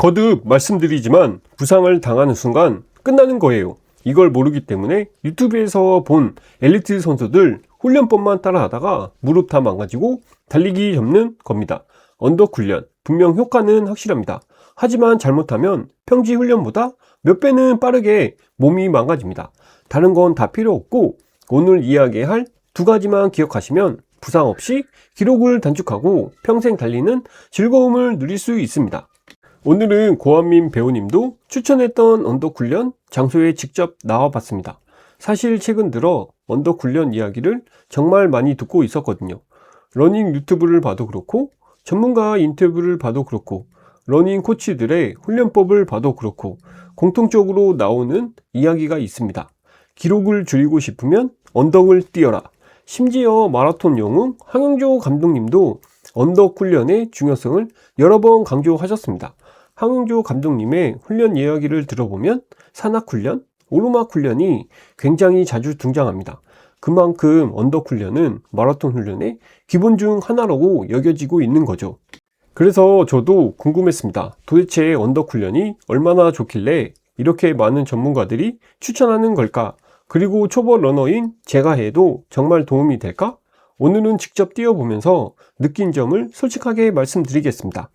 거듭 말씀드리지만 부상을 당하는 순간 끝나는 거예요. 이걸 모르기 때문에 유튜브에서 본 엘리트 선수들 훈련법만 따라하다가 무릎 다 망가지고 달리기 접는 겁니다. 언덕 훈련 분명 효과는 확실합니다. 하지만 잘못하면 평지 훈련보다 몇 배는 빠르게 몸이 망가집니다. 다른 건 다 필요 없고 오늘 이야기할 두 가지만 기억하시면 부상 없이 기록을 단축하고 평생 달리는 즐거움을 누릴 수 있습니다. 오늘은 고한민 배우님도 추천했던 언덕 훈련 장소에 직접 나와봤습니다. 사실 최근 들어 언덕 훈련 이야기를 정말 많이 듣고 있었거든요. 러닝 유튜브를 봐도 그렇고 전문가 인터뷰를 봐도 그렇고 러닝 코치들의 훈련법을 봐도 그렇고 공통적으로 나오는 이야기가 있습니다. 기록을 줄이고 싶으면 언덕을 뛰어라. 심지어 마라톤 영웅 황영조 감독님도 언덕 훈련의 중요성을 여러 번 강조하셨습니다. 황영조 감독님의 훈련 이야기를 들어보면 산악 훈련, 오르막 훈련이 굉장히 자주 등장합니다. 그만큼 언덕 훈련은 마라톤 훈련의 기본 중 하나라고 여겨지고 있는 거죠. 그래서 저도 궁금했습니다. 도대체 언덕 훈련이 얼마나 좋길래 이렇게 많은 전문가들이 추천하는 걸까? 그리고 초보 러너인 제가 해도 정말 도움이 될까? 오늘은 직접 뛰어보면서 느낀 점을 솔직하게 말씀드리겠습니다.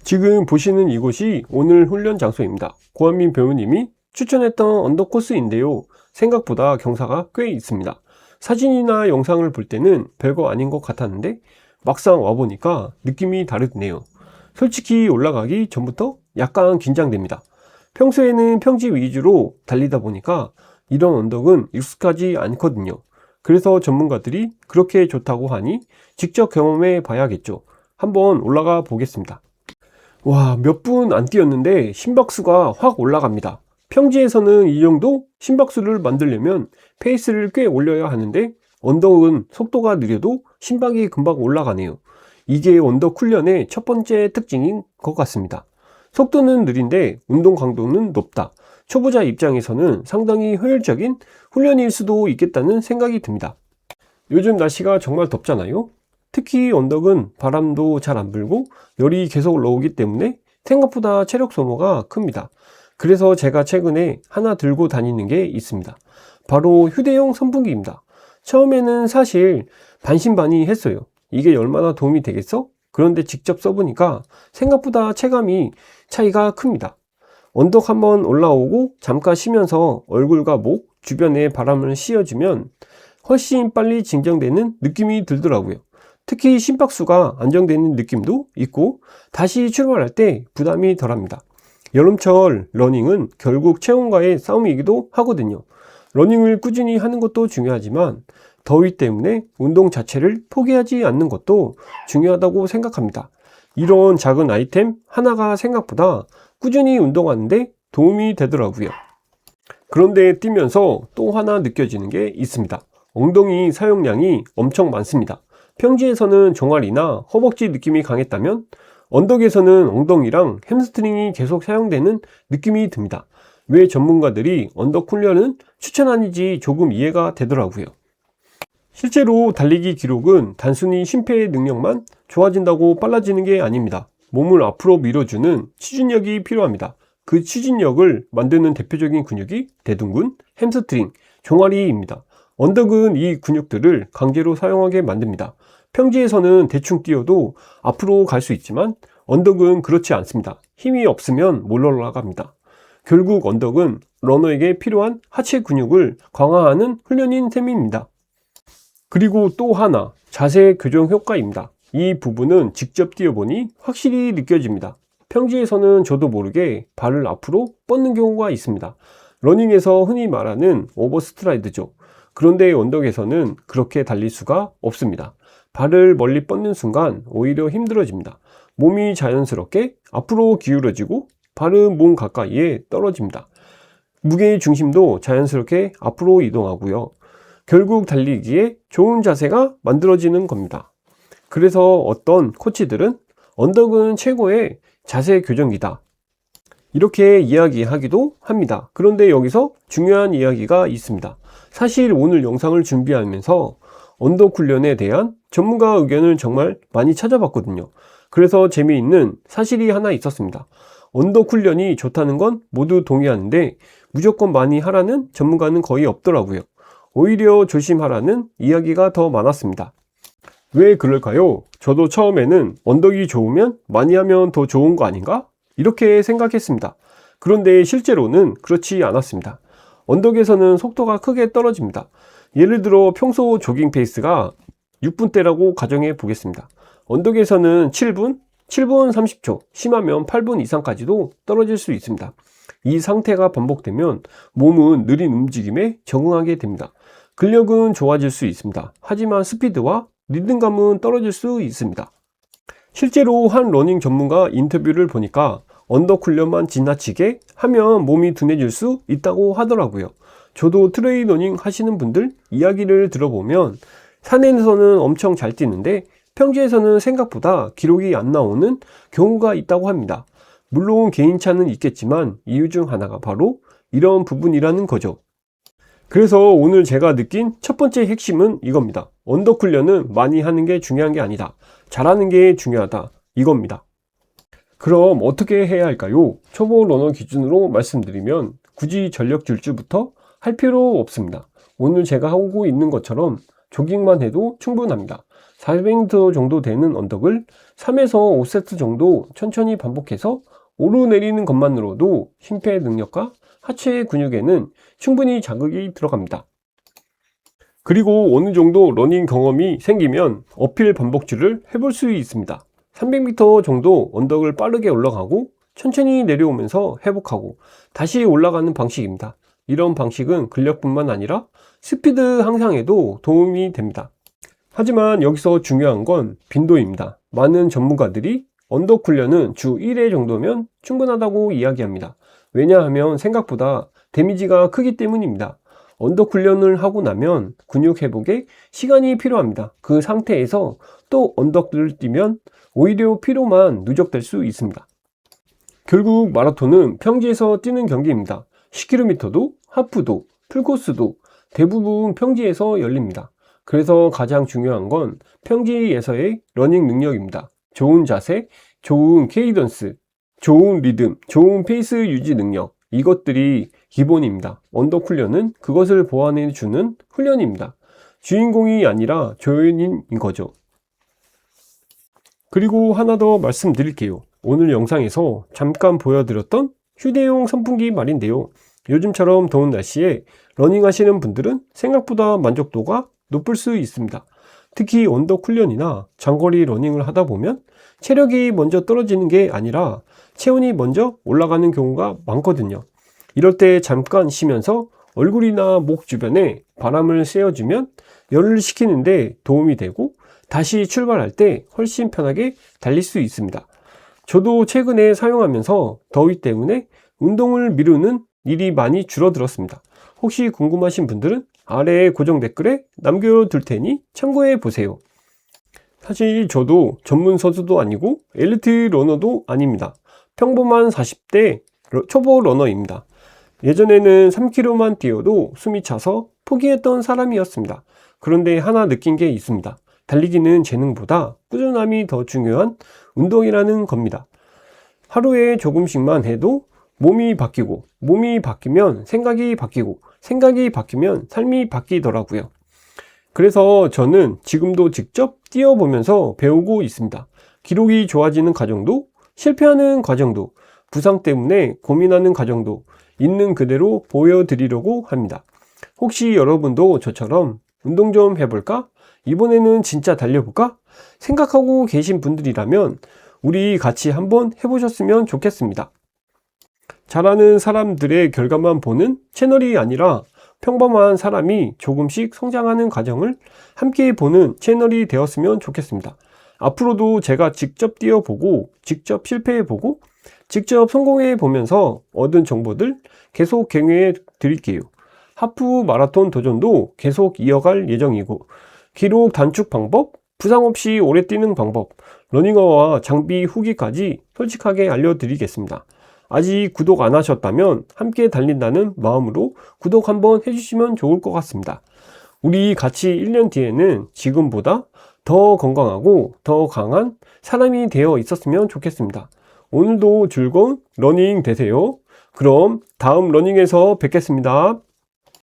지금 보시는 이곳이 오늘 훈련 장소입니다. 고한민 배우님이 추천했던 언덕 코스인데요. 생각보다 경사가 꽤 있습니다. 사진이나 영상을 볼 때는 별거 아닌 것 같았는데 막상 와보니까 느낌이 다르네요. 솔직히 올라가기 전부터 약간 긴장됩니다. 평소에는 평지 위주로 달리다 보니까 이런 언덕은 익숙하지 않거든요. 그래서 전문가들이 그렇게 좋다고 하니 직접 경험해 봐야겠죠. 한번 올라가 보겠습니다. 와, 몇 분 안 뛰었는데 심박수가 확 올라갑니다. 평지에서는 이 정도 심박수를 만들려면 페이스를 꽤 올려야 하는데 언덕은 속도가 느려도 심박이 금방 올라가네요. 이게 언덕 훈련의 첫 번째 특징인 것 같습니다. 속도는 느린데 운동 강도는 높다. 초보자 입장에서는 상당히 효율적인 훈련일 수도 있겠다는 생각이 듭니다. 요즘 날씨가 정말 덥잖아요. 특히 언덕은 바람도 잘 안 불고 열이 계속 올라오기 때문에 생각보다 체력 소모가 큽니다. 그래서 제가 최근에 하나 들고 다니는 게 있습니다. 바로 휴대용 선풍기입니다. 처음에는 사실 반신반의했어요. 이게 얼마나 도움이 되겠어? 그런데 직접 써보니까 생각보다 체감이 차이가 큽니다. 언덕 한번 올라오고 잠깐 쉬면서 얼굴과 목 주변에 바람을 씌워주면 훨씬 빨리 진정되는 느낌이 들더라고요. 특히 심박수가 안정되는 느낌도 있고 다시 출발할 때 부담이 덜합니다. 여름철 러닝은 결국 체온과의 싸움이기도 하거든요. 러닝을 꾸준히 하는 것도 중요하지만 더위 때문에 운동 자체를 포기하지 않는 것도 중요하다고 생각합니다. 이런 작은 아이템 하나가 생각보다 꾸준히 운동하는데 도움이 되더라고요. 그런데 뛰면서 또 하나 느껴지는 게 있습니다. 엉덩이 사용량이 엄청 많습니다. 평지에서는 종아리나 허벅지 느낌이 강했다면 언덕에서는 엉덩이랑 햄스트링이 계속 사용되는 느낌이 듭니다. 왜 전문가들이 언덕 훈련은 추천하는지 조금 이해가 되더라고요. 실제로 달리기 기록은 단순히 심폐의 능력만 좋아진다고 빨라지는 게 아닙니다. 몸을 앞으로 밀어주는 추진력이 필요합니다. 그 추진력을 만드는 대표적인 근육이 대둔근, 햄스트링, 종아리입니다. 언덕은 이 근육들을 강제로 사용하게 만듭니다. 평지에서는 대충 뛰어도 앞으로 갈 수 있지만 언덕은 그렇지 않습니다. 힘이 없으면 못 올라갑니다. 결국 언덕은 러너에게 필요한 하체 근육을 강화하는 훈련인 셈입니다. 그리고 또 하나, 자세 교정 효과입니다. 이 부분은 직접 뛰어보니 확실히 느껴집니다. 평지에서는 저도 모르게 발을 앞으로 뻗는 경우가 있습니다. 러닝에서 흔히 말하는 오버스트라이드죠. 그런데 언덕에서는 그렇게 달릴 수가 없습니다. 발을 멀리 뻗는 순간 오히려 힘들어집니다. 몸이 자연스럽게 앞으로 기울어지고 발은 몸 가까이에 떨어집니다. 무게의 중심도 자연스럽게 앞으로 이동하고요. 결국 달리기에 좋은 자세가 만들어지는 겁니다. 그래서 어떤 코치들은 언덕은 최고의 자세 교정기다, 이렇게 이야기하기도 합니다. 그런데 여기서 중요한 이야기가 있습니다. 사실 오늘 영상을 준비하면서 언덕 훈련에 대한 전문가 의견을 정말 많이 찾아봤거든요. 그래서 재미있는 사실이 하나 있었습니다. 언덕 훈련이 좋다는 건 모두 동의하는데 무조건 많이 하라는 전문가는 거의 없더라고요. 오히려 조심하라는 이야기가 더 많았습니다. 왜 그럴까요? 저도 처음에는 언덕이 좋으면 많이 하면 더 좋은 거 아닌가? 이렇게 생각했습니다. 그런데 실제로는 그렇지 않았습니다. 언덕에서는 속도가 크게 떨어집니다. 예를 들어 평소 조깅 페이스가 6분대라고 가정해 보겠습니다. 언덕에서는 7분 30초, 심하면 8분 이상까지도 떨어질 수 있습니다. 이 상태가 반복되면 몸은 느린 움직임에 적응하게 됩니다. 근력은 좋아질 수 있습니다. 하지만 스피드와 리듬감은 떨어질 수 있습니다. 실제로 한 러닝 전문가 인터뷰를 보니까 언덕 훈련만 지나치게 하면 몸이 둔해질 수 있다고 하더라고요. 저도 트레일 러닝 하시는 분들 이야기를 들어보면 산에서는 엄청 잘 뛰는데 평지에서는 생각보다 기록이 안 나오는 경우가 있다고 합니다. 물론 개인차는 있겠지만 이유 중 하나가 바로 이런 부분이라는 거죠. 그래서 오늘 제가 느낀 첫 번째 핵심은 이겁니다. 언덕 훈련은 많이 하는 게 중요한 게 아니다. 잘하는 게 중요하다. 이겁니다. 그럼 어떻게 해야 할까요? 초보 러너 기준으로 말씀드리면 굳이 전력 질주부터 할 필요 없습니다. 오늘 제가 하고 있는 것처럼 조깅만 해도 충분합니다. 400m 정도 되는 언덕을 3에서 5세트 정도 천천히 반복해서 오르내리는 것만으로도 심폐 능력과 하체 근육에는 충분히 자극이 들어갑니다. 그리고 어느 정도 러닝 경험이 생기면 어필 반복주를 해볼 수 있습니다. 300m 정도 언덕을 빠르게 올라가고 천천히 내려오면서 회복하고 다시 올라가는 방식입니다. 이런 방식은 근력뿐만 아니라 스피드 향상에도 도움이 됩니다. 하지만 여기서 중요한 건 빈도입니다. 많은 전문가들이 언덕 훈련은 주 1회 정도면 충분하다고 이야기합니다. 왜냐하면 생각보다 데미지가 크기 때문입니다. 언덕 훈련을 하고 나면 근육 회복에 시간이 필요합니다. 그 상태에서 또 언덕을 뛰면 오히려 피로만 누적될 수 있습니다. 결국 마라톤은 평지에서 뛰는 경기입니다. 10km도 하프도 풀코스도 대부분 평지에서 열립니다. 그래서 가장 중요한 건 평지에서의 러닝 능력입니다. 좋은 자세, 좋은 케이던스, 좋은 리듬, 좋은 페이스 유지 능력, 이것들이 기본입니다. 언덕 훈련은 그것을 보완해 주는 훈련입니다. 주인공이 아니라 조연인 거죠. 그리고 하나 더 말씀드릴게요. 오늘 영상에서 잠깐 보여드렸던 휴대용 선풍기 말인데요. 요즘처럼 더운 날씨에 러닝 하시는 분들은 생각보다 만족도가 높을 수 있습니다. 특히 언덕 훈련이나 장거리 러닝을 하다 보면 체력이 먼저 떨어지는 게 아니라 체온이 먼저 올라가는 경우가 많거든요. 이럴 때 잠깐 쉬면서 얼굴이나 목 주변에 바람을 쐬어주면 열을 식히는데 도움이 되고 다시 출발할 때 훨씬 편하게 달릴 수 있습니다. 저도 최근에 사용하면서 더위 때문에 운동을 미루는 일이 많이 줄어들었습니다. 혹시 궁금하신 분들은 아래에 고정 댓글에 남겨둘 테니 참고해 보세요. 사실 저도 전문 선수도 아니고 엘리트 러너도 아닙니다. 평범한 40대 초보 러너입니다. 예전에는 3km만 뛰어도 숨이 차서 포기했던 사람이었습니다. 그런데 하나 느낀 게 있습니다. 달리기는 재능보다 꾸준함이 더 중요한 운동이라는 겁니다. 하루에 조금씩만 해도 몸이 바뀌고, 몸이 바뀌면 생각이 바뀌고, 생각이 바뀌면 삶이 바뀌더라고요. 그래서 저는 지금도 직접 뛰어보면서 배우고 있습니다. 기록이 좋아지는 과정도, 실패하는 과정도, 부상 때문에 고민하는 과정도 있는 그대로 보여드리려고 합니다. 혹시 여러분도 저처럼 운동 좀 해볼까? 이번에는 진짜 달려볼까? 생각하고 계신 분들이라면 우리 같이 한번 해보셨으면 좋겠습니다. 잘하는 사람들의 결과만 보는 채널이 아니라 평범한 사람이 조금씩 성장하는 과정을 함께 보는 채널이 되었으면 좋겠습니다. 앞으로도 제가 직접 뛰어보고, 직접 실패해보고, 직접 성공해보면서 얻은 정보들 계속 공유해 드릴게요. 하프 마라톤 도전도 계속 이어갈 예정이고, 기록 단축 방법, 부상 없이 오래 뛰는 방법, 러닝어와 장비 후기까지 솔직하게 알려드리겠습니다. 아직 구독 안 하셨다면 함께 달린다는 마음으로 구독 한번 해주시면 좋을 것 같습니다. 우리 같이 1년 뒤에는 지금보다 더 건강하고 더 강한 사람이 되어 있었으면 좋겠습니다. 오늘도 즐거운 러닝 되세요. 그럼 다음 러닝에서 뵙겠습니다.